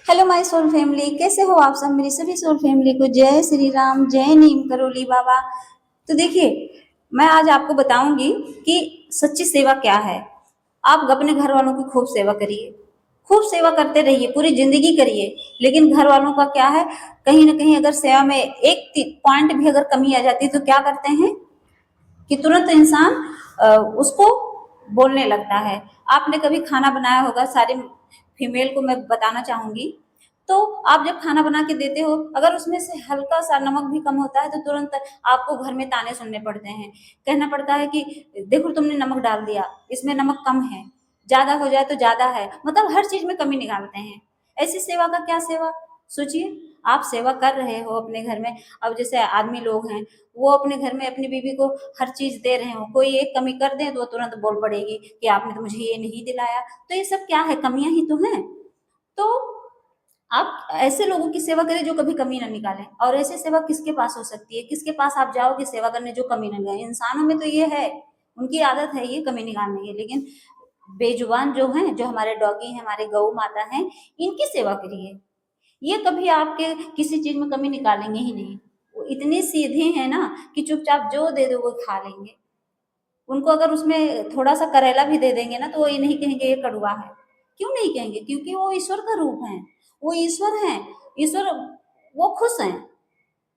Hello my soul family, कैसे हो आप सब। मेरी सभी सोल फैमिली को जय श्री राम, जय नीम करोली बाबा। तो देखिए, मैं आज आपको बताऊंगी कि सच्ची सेवा क्या है। आप अपने घर वालों की खूब सेवा करिए, खूब सेवा करते रहिए, पूरी जिंदगी करिए। लेकिन घर वालों का क्या है, कहीं ना कहीं अगर सेवा में एक पॉइंट भी अगर कमी आ जाती है तो क्या करते हैं कि तुरंत इंसान उसको बोलने लगता है। आपने कभी खाना बनाया होगा, सारी फीमेल को मैं बताना चाहूंगी। तो आप जब खाना बना के देते हो, अगर उसमें से हल्का सा नमक भी कम होता है तो तुरंत आपको घर में ताने सुनने पड़ते हैं। कहना पड़ता है कि देखो तुमने नमक डाल दिया, इसमें नमक कम है, ज्यादा हो जाए तो ज्यादा है, मतलब हर चीज में कमी निकालते हैं। ऐसी सेवा का क्या सेवा। सोचिए, आप सेवा कर रहे हो अपने घर में। अब जैसे आदमी लोग हैं, वो अपने घर में अपनी बीवी को हर चीज दे रहे हो, कोई एक कमी कर दे तो वो तुरंत बोल पड़ेगी कि आपने तो मुझे ये नहीं दिलाया। तो ये सब क्या है, कमियां ही तो हैं। तो आप ऐसे लोगों की सेवा करें जो कभी कमी ना निकालें। और ऐसी सेवा किसके पास हो सकती है, किसके पास आप जाओगे सेवा करने जो कमी ना निकाले। इंसानों में तो ये है, उनकी आदत है ये कमी निकालने की। लेकिन बेजुबान जो हैं, जो हमारे डॉगी हैं, हमारे गौ माता हैं, इनकी सेवा करिए। ये कभी आपके किसी चीज में कमी निकालेंगे ही नहीं। वो इतने सीधे हैं ना कि चुपचाप जो दे दो वो खा लेंगे। उनको अगर उसमें थोड़ा सा करेला भी दे देंगे ना तो वो ये नहीं कहेंगे ये कड़वा है। क्यों नहीं कहेंगे, क्योंकि वो ईश्वर का रूप है, वो ईश्वर हैं। ईश्वर, वो खुश हैं,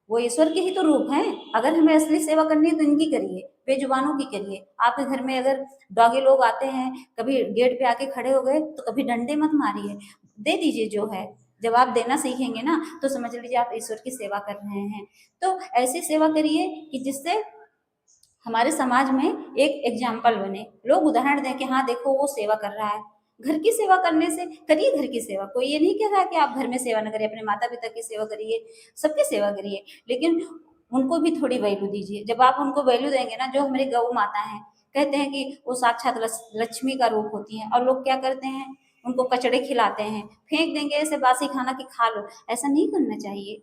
वो ईश्वर के ही तो रूप हैं। अगर हमें असली सेवा करनी है तो इनकी करिए, बेजुबानों की करिए। आपके घर में अगर डॉगे लोग आते हैं, कभी गेट पे आके खड़े हो गए तो कभी डंडे मत मारिए, दे दीजिए जो है। जब आप देना सीखेंगे ना तो समझ लीजिए आप ईश्वर की सेवा कर रहे हैं। तो ऐसी सेवा करिए कि जिससे हमारे समाज में एक एग्जाम्पल बने, लोग उदाहरण दें कि हाँ देखो वो सेवा कर रहा है। घर की सेवा करने से करिए, घर की सेवा। कोई ये नहीं कह रहा कि आप घर में सेवा न करिए, अपने माता पिता की सेवा करिए, सबकी सेवा करिए। लेकिन उनको भी थोड़ी वैल्यू दीजिए। जब आप उनको वैल्यू देंगे ना, जो हमारी गौ माता है, कहते हैं कि वो साक्षात लक्ष्मी का रूप होती है। और लोग क्या करते हैं, उनको कचड़े खिलाते हैं, फेंक देंगे ऐसे बासी खाना कि खा लो। ऐसा नहीं करना चाहिए।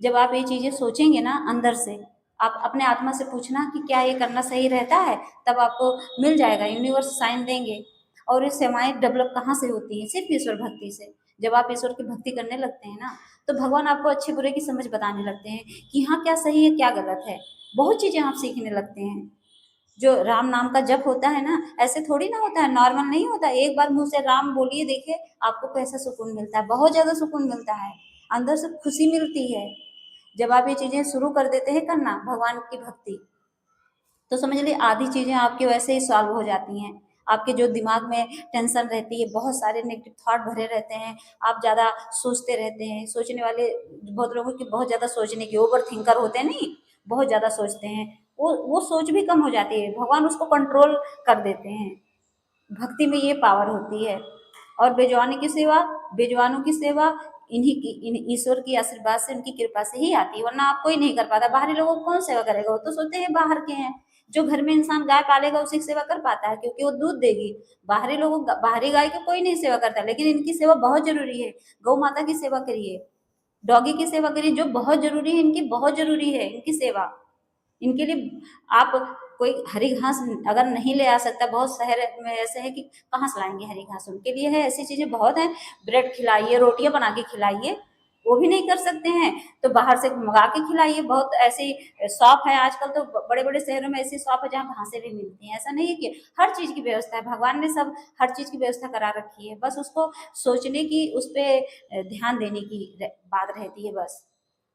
जब आप ये चीजें सोचेंगे ना अंदर से, आप अपने आत्मा से पूछना कि क्या ये करना सही रहता है, तब आपको मिल जाएगा, यूनिवर्स साइन देंगे। और ये सेवाएं डेवलप कहाँ से होती हैं, सिर्फ ईश्वर भक्ति से। जब आप ईश्वर की भक्ति करने लगते हैं ना, तो भगवान आपको अच्छे बुरे की समझ बताने लगते हैं कि हाँ क्या सही है क्या गलत है। बहुत चीजें आप सीखने लगते हैं। जो राम नाम का जप होता है ना, ऐसे थोड़ी ना होता है, नॉर्मल नहीं होता। एक बार मुंह से राम बोलिए, देखिए आपको कैसा सुकून मिलता है, बहुत ज्यादा सुकून मिलता है, अंदर से खुशी मिलती है। जब आप ये चीजें शुरू कर देते हैं करना, भगवान की भक्ति, तो समझ लीजिए आधी चीजें आपके वैसे ही सॉल्व हो जाती हैं। आपके जो दिमाग में टेंशन रहती है, बहुत सारे नेगेटिव थॉट भरे रहते हैं, आप ज्यादा सोचते रहते हैं। सोचने वाले बहुत लोगों की, बहुत ज्यादा सोचने की, ओवर थिंकर होते हैं नहीं, बहुत ज्यादा सोचते हैं, वो सोच भी कम हो जाती है, भगवान उसको कंट्रोल कर देते हैं। भक्ति में ये पावर होती है। और बेजुबानी की सेवा, बेजुबानों की सेवा इन्हीं की, इन ईश्वर की आशीर्वाद से, उनकी कृपा से ही आती है, वरना आप कोई नहीं कर पाता। बाहरी लोगों को कौन सेवा करेगा, वो तो सोचते हैं बाहर के हैं। जो घर में इंसान गाय पालेगा उसी की सेवा कर पाता है, क्योंकि वो दूध देगी। बाहरी लोगों, बाहरी गाय की कोई नहीं सेवा करता, लेकिन इनकी सेवा बहुत जरूरी है। गौ माता की सेवा करिए, डॉगी की सेवा करिए, जो बहुत जरूरी है, इनकी बहुत जरूरी है इनकी सेवा। इनके लिए आप कोई हरी घास अगर नहीं ले आ सकता, बहुत शहर में ऐसे है कि कहाँ से लाएंगे हरी घास, उनके लिए है, ऐसी चीजें बहुत हैं। ब्रेड खिलाइए, रोटियां बना के खिलाइए, वो भी नहीं कर सकते हैं तो बाहर से मंगा के खिलाइए। बहुत ऐसी शॉप है आजकल, तो बड़े बड़े शहरों में ऐसी शॉप है जहाँ घासें भी मिलती हैं। ऐसा नहीं है कि हर चीज की व्यवस्था है, भगवान ने सब हर चीज की व्यवस्था करा रखी है, बस उसको सोचने की, उस पर ध्यान देने की बात रहती है बस।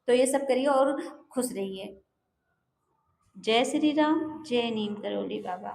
तो ये सब करिए और खुश रहिए। जय श्री राम, जय नीम करोली बाबा।